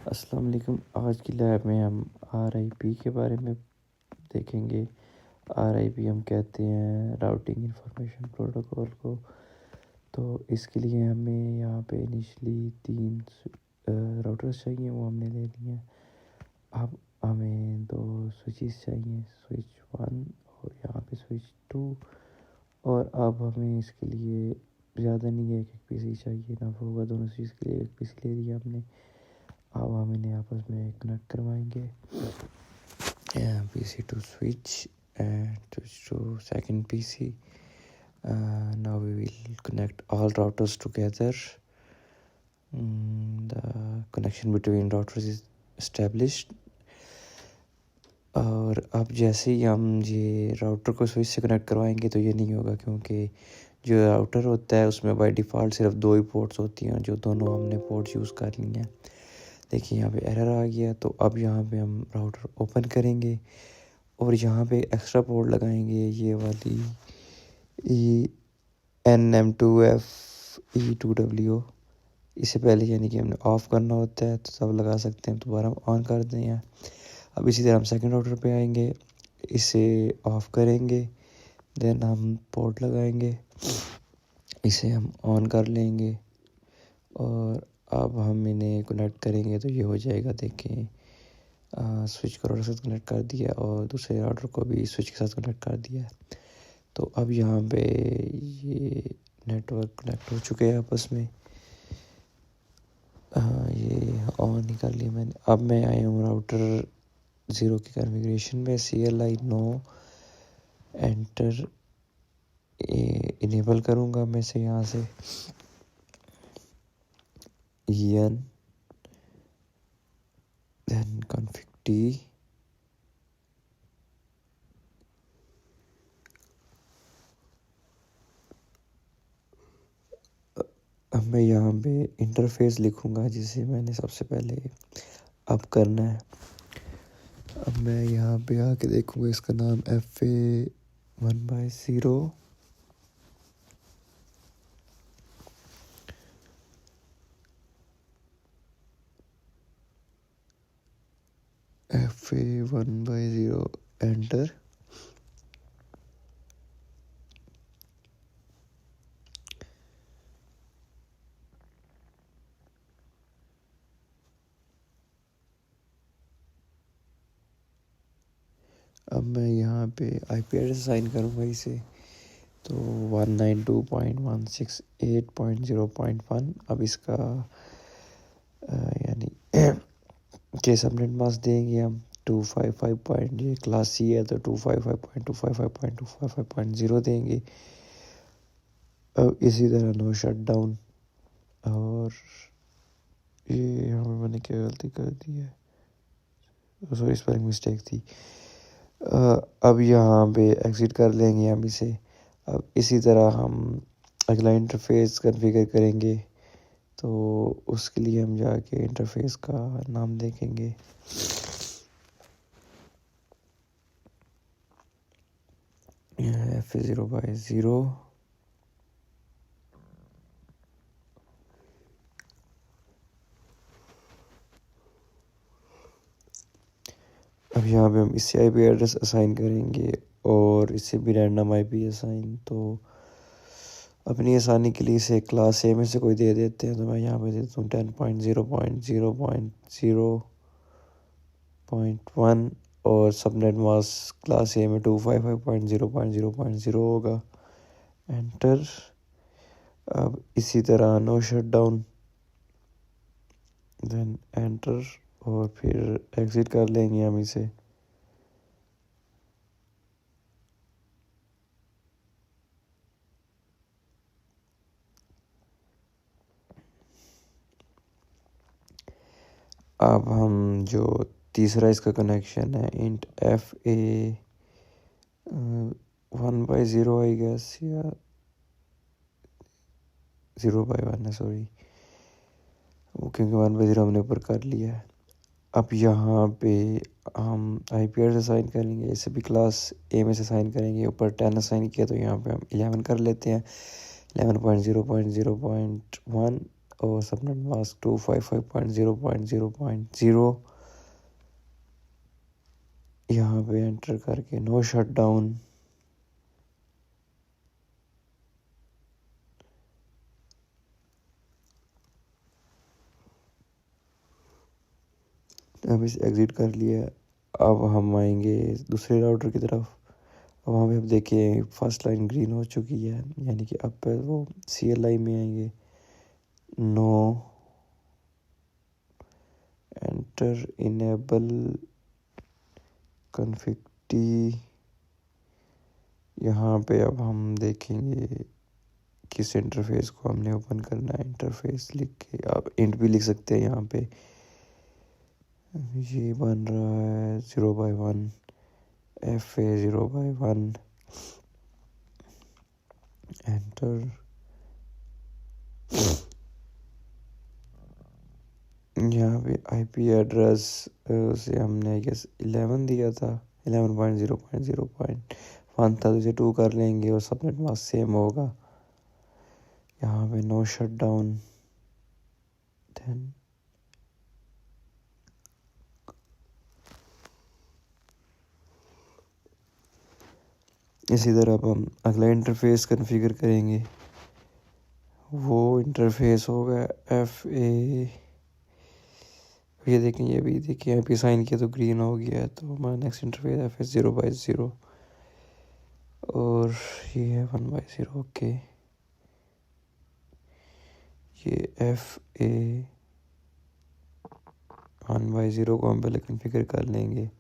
अस्सलाम वालेकुम। आज की लैब में हम आरआईपी के बारे में देखेंगे। आरआईपी हम कहते हैं राउटिंग इंफॉर्मेशन प्रोटोकॉल को। तो इसके लिए हमें यहाँ पे इनिशियली तीन राउटर्स चाहिए, वो हमने ले लिए हैं। अब हमें दो स्विचेस चाहिए, स्विच वन और यहाँ पे स्विच टू। और अब हमें इसके लिए ज़्यादा नहीं है, एक एक पीसी चाहिए ना होगा। दोनों स्विच के लिए एक पीसी ले लिया हमने। अब हम इन्हें आपस में कनेक्ट करवाएंगे। PC to switch and switch to second PC. Now we will connect all routers together. The connection between routers is established. और अब जैसे ही हम ये राउटर को स्विच से कनेक्ट करवाएंगे तो ये नहीं होगा, क्योंकि जो राउटर होता है उसमें बाय डिफ़ॉल्ट सिर्फ दो ही पोर्ट्स होती हैं, जो दोनों हमने पोर्ट्स यूज़ कर ली हैं। देखिए यहाँ पे एरर आ गया। तो अब यहाँ पे हम राउटर ओपन करेंगे और यहाँ पे एक्स्ट्रा पोर्ट लगाएंगे, ये वाली NM2FE2WO। इससे पहले यानी कि हमने ऑफ़ करना होता है, तो सब लगा सकते हैं, दोबारा हम ऑन कर दें हैं। अब इसी तरह हम सेकंड राउटर पे आएंगे, इसे ऑफ़ करेंगे, देन हम पोर्ट लगाएंगे, इसे हम ऑन कर लेंगे और अब हम इन्हें कनेक्ट करेंगे तो ये हो जाएगा। देखें, स्विच को राउटर के साथ कनेक्ट कर दिया और दूसरे राउटर को भी स्विच के साथ कनेक्ट कर दिया। तो अब यहाँ पे ये नेटवर्क कनेक्ट हो चुके हैं आपस में। ये ऑन ही कर लिया मैंने। अब मैं आया हूँ राउटर 0 की कॉन्फ़िगरेशन में। CLI नो एंटर इनेबल करूँगा मैं से यहाँ से EN देन config T। अब मैं यहाँ पे इंटरफेस लिखूँगा, जिसे मैंने सबसे पहले अब करना है। अब मैं यहाँ पे आके देखूँगा, इसका नाम FA1/0 एंटर। अब मैं यहाँ पे IP एड्रेस असाइन करूँगा इसे, तो 192.168.0.1। अब इसका यानी के सबनेट मास्क देंगे हम 255. ये क्लास C है तो 255.255.255.0 देंगे। अब इसी तरह नो शट डाउन। और ये यहाँ पे मैंने क्या गलती कर दी है, सॉरी स्पेलिंग मिस्टेक थी। अब यहाँ पे एग्ज़िट कर लेंगे हम इसे। अब इसी तरह हम अगला इंटरफेस कॉन्फ़िगर करेंगे, तो उसके लिए हम जाके इंटरफेस का नाम देखेंगे। FA0/0। अब यहाँ पे हम इससे IP एड्रेस असाइन करेंगे और इससे भी रैंडम IP असाइन। तो अपनी आसानी के लिए इसे क्लास A में से कोई दे देते हैं, तो मैं यहाँ पे देता हूँ 10.0.0.0.1 और सबनेट मास्क क्लास A में 255.0.0.0 होगा। एंटर। अब इसी तरह no shut down, then enter और फिर एग्ज़िट कर लेंगे हम इसे। अब हम जो तीसरा इसका कनेक्शन है इंट FA1/0 आई गेस, या 0/1 है, सॉरी, क्योंकि 1/0 हमने ऊपर कर लिया है। अब यहाँ पे हम IP एड्रेस असाइन करेंगे, इसे भी क्लास A में से असाइन करेंगे। ऊपर 10 असाइन किया तो यहाँ पे हम 11 कर लेते हैं। 11.0.0.1 और सबनेट मास्क 255.0.0.0 यहाँ पे एंटर करके नो शट डाउन। अब इसे एग्जिट कर लिया। अब हम आएंगे दूसरे राउटर की तरफ। अब वहाँ पे अब देखिए फर्स्ट लाइन ग्रीन हो चुकी है, यानी कि अब पे वो CLI में आएंगे। No enter enable config t. यहाँ पे अब हम देखेंगे किस इंटरफेस को हमने ओपन करना है। इंटरफेस लिख के आप इंट भी लिख सकते हैं यहाँ पे। ये बन रहा है 0/1 FA 0/1 एंटर। यहाँ पे IP एड्रेस से हमने आई गेस 11 दिया था, 11.0.0.1 था, तो इसे 2 कर लेंगे और सबनेट मास्क सेम होगा। यहाँ पे नो शट डाउन। देन इसी तरह अब हम अगला इंटरफेस कॉन्फ़िगर करेंगे। वो इंटरफेस होगा FA। ये देखें, ये भी देखिए यहाँ पे साइन किया तो ग्रीन हो गया है, तो हमारा नेक्स्ट इंटरफेस FA 0/0 और ये है 1/0। ओके, ये FA 1/0 को हम पहले कॉन्फ़िगर कर लेंगे।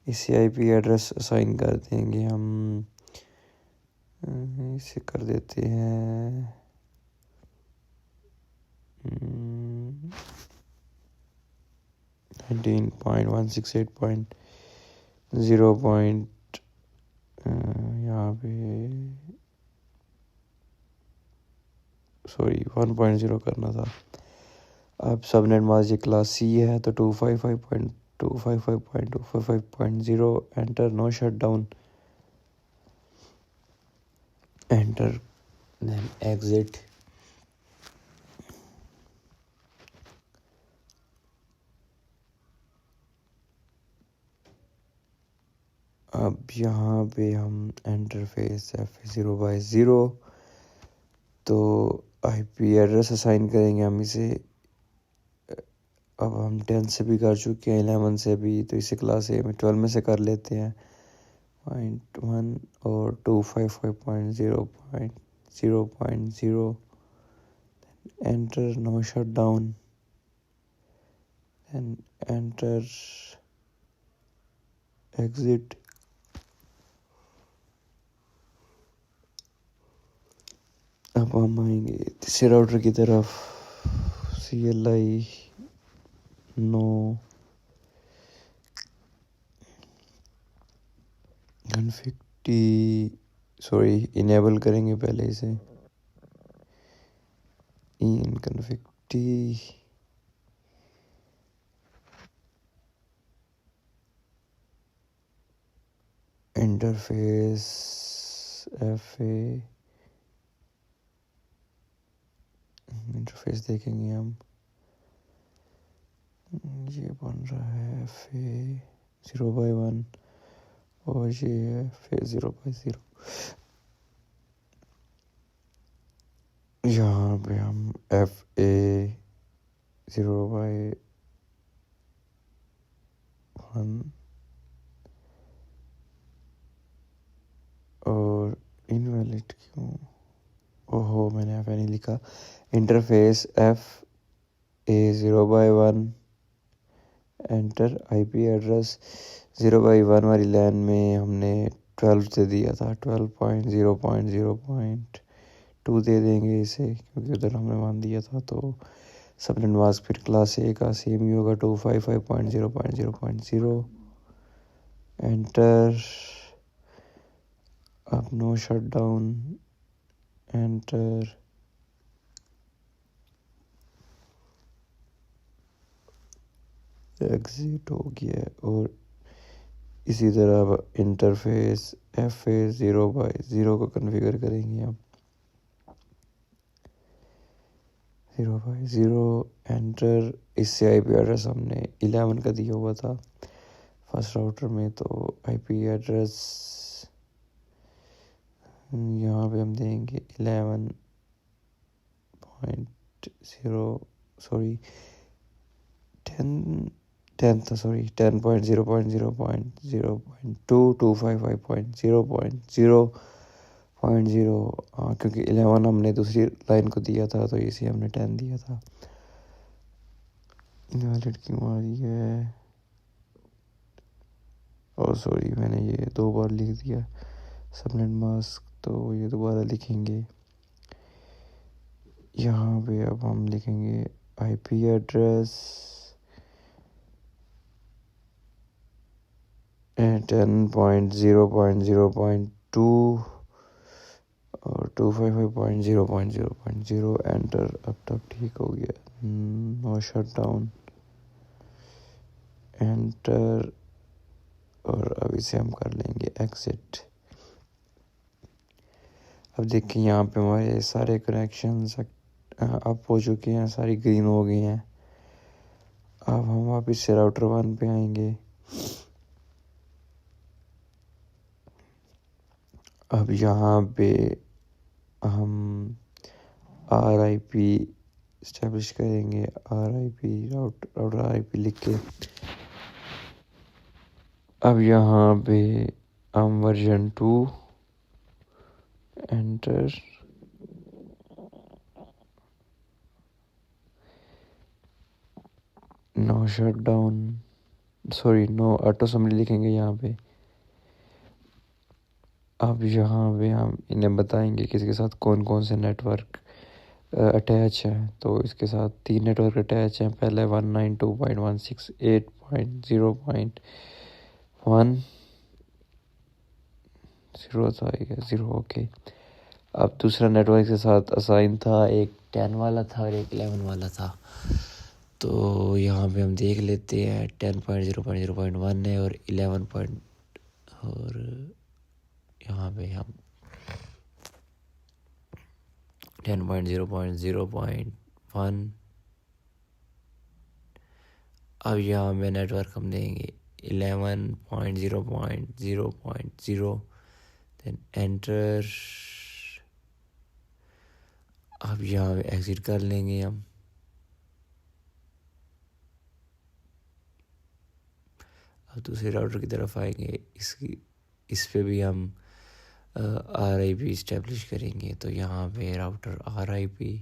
इसे IP एड्रेस असाइन कर देंगे हम। इसे कर देते हैं 19.168.0. यहाँ पे सॉरी 1.0 करना था। अब सबनेट मास्क ये क्लास C है, तो 255.255.255.0 enter. No shut down enter, then exit. अब यहाँ पे हम इंटरफेस FA 0/0 तो IP एड्रेस असाइन करेंगे हम इसे। अब हम 10 से भी कर चुके हैं, 11 से भी, तो इसे क्लास A में 12 में से कर लेते हैं 0.1 और 255.0.0.0 enter. No shut down and enter exit. अब हम आएंगे तीसरे राउटर की तरफ। CLI no config T, sorry enable करेंगे पहले इसे। In config T interface FA interface देखेंगे हम। ये बन रहा है FA 0/1 और ये FA 0/0। यहाँ पे हम FA 0/1 और इनवैलिड क्यों, ओहो मैंने FA नहीं लिखा। Interface FA 0/1 enter. IP address 0/1 वाली लाइन में हमने 12 से दिया था, 12.0.0.2 दे देंगे इसे, क्योंकि उधर हमने 1 दिया था। तो सबनेट मास्क फिर क्लास A का सेम ही होगा, 255.0.0.0 एंटर। अब no shut down enter exit हो गया। और इसी तरह अब इंटरफेस FA 0/0 को कॉन्फ़िगर करेंगे। अब 050 एंटर। इससे आईपी एड्रेस हमने 11 का दिया हुआ था फर्स्ट राउटर में, तो आईपी एड्रेस यहाँ पे हम देंगे 11.0 सॉरी 10 था, सॉरी 10.0.0.2.255.0.0.0, हाँ क्योंकि 11 हमने दूसरी लाइन को दिया था तो इसे हमने 10 दिया था। इनवैलिड क्यों आ रही है? और सॉरी मैंने ये 2 बार लिख दिया सबनेट मास्क, तो ये दोबारा लिखेंगे। यहाँ पे अब हम लिखेंगे आईपी एड्रेस 10.0.0.2 और 255.0.0.0 एंटर। अब तक ठीक हो गया। नो शट डाउन एंटर, और अब इसे हम कर लेंगे एग्जिट। अब देखिए यहाँ पे हमारे सारे कनेक्शंस अप हो चुके हैं, सारी ग्रीन हो गई हैं। अब हम वापस से राउटर 1 पे आएंगे। अब यहाँ पे हम RIP इस्टेब्लिश करेंगे। RIP राउटर RIP लिख के अब यहाँ पे हम version 2 enter. No shut down sorry no auto summary लिखेंगे यहाँ पे। अब यहाँ पे हम इन्हें बताएंगे कि इसके साथ कौन कौन से नेटवर्क अटैच हैं। तो इसके साथ 3 नेटवर्क अटैच हैं। पहले 192.168.0.1 0 था, ये 0 ओके। अब दूसरा नेटवर्क के साथ असाइन था, एक 10 वाला था और एक 11 वाला था। तो यहाँ पे हम देख लेते हैं 10.0.0.1 है और 11 और यहाँ पे हम 10.0.0.1। अब यहाँ पे नेटवर्क हम देंगे 11.0.0.0 देन एंटर। अब यहाँ पे एग्जिट कर लेंगे हम। अब दूसरे राउटर की तरफ आएंगे, इस पे भी हम RIP इस्टेब्लिश करेंगे। तो यहाँ पे राउटर RIP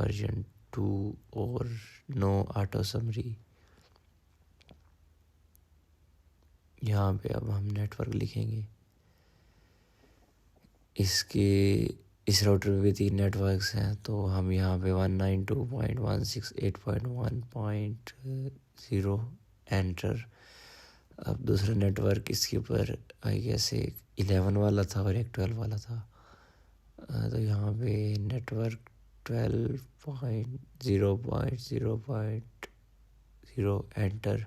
वर्जन 2 और नो ऑटो समरी। यहाँ पे अब हम नेटवर्क लिखेंगे। इस राउटर में भी 3 नेटवर्क्स हैं, तो हम यहाँ पे 192.168.1.0 एंटर। अब दूसरा नेटवर्क इसके ऊपर आई गेस एक 11 वाला था और एक 12 वाला था। तो यहाँ पे नेटवर्क 12.0.0.0 एंटर,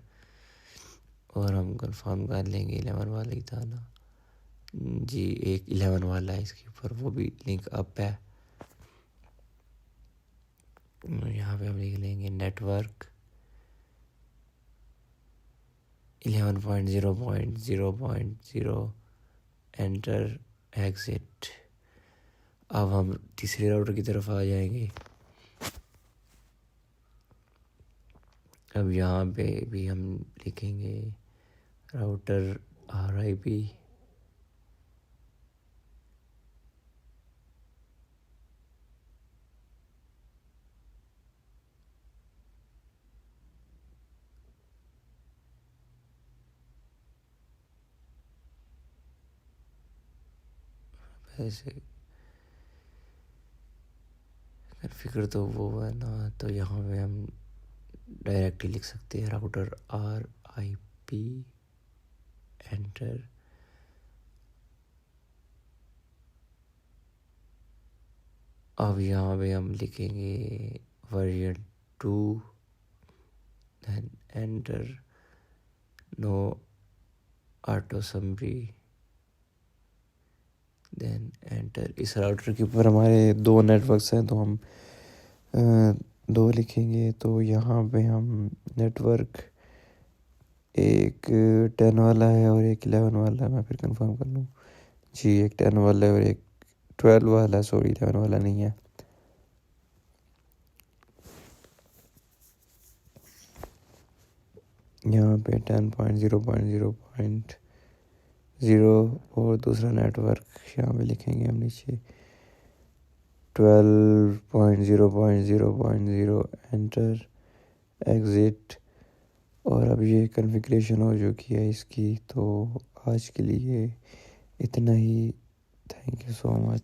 और हम कंफर्म कर लेंगे 11 वाला ही था ना जी, एक 11 वाला है इसके ऊपर, वो भी लिंक अप है। यहाँ पे हम लिख लेंगे नेटवर्क 11.0.0.0 एंटर एग्जिट। अब हम तीसरे राउटर की तरफ आ जाएंगे। अब यहाँ पे भी हम लिखेंगे राउटर RIP ऐसे कॉन्फ़िगर तो वो है ना, तो यहाँ पे हम डायरेक्टली लिख सकते हैं राउटर RIP एंटर। अब यहाँ पे हम लिखेंगे version 2 then enter. No auto summary then enter. इस राउटर के ऊपर हमारे 2 नेटवर्क्स हैं तो हम 2 लिखेंगे। तो यहाँ पे हम नेटवर्क एक 10 वाला है और एक 11 वाला है। मैं फिर कंफर्म कर लूँ। जी, एक 10 वाला है और एक 12 वाला है। सॉरी, 11 वाला नहीं है। यहाँ पे 10.0.0.0 और दूसरा नेटवर्क यहाँ पे लिखेंगे हम नीचे 12.0.0.0 एंटर एग्ज़िट। और अब ये कॉन्फ़िगरेशन हो चुकी है इसकी। तो आज के लिए इतना ही। Thank you so much.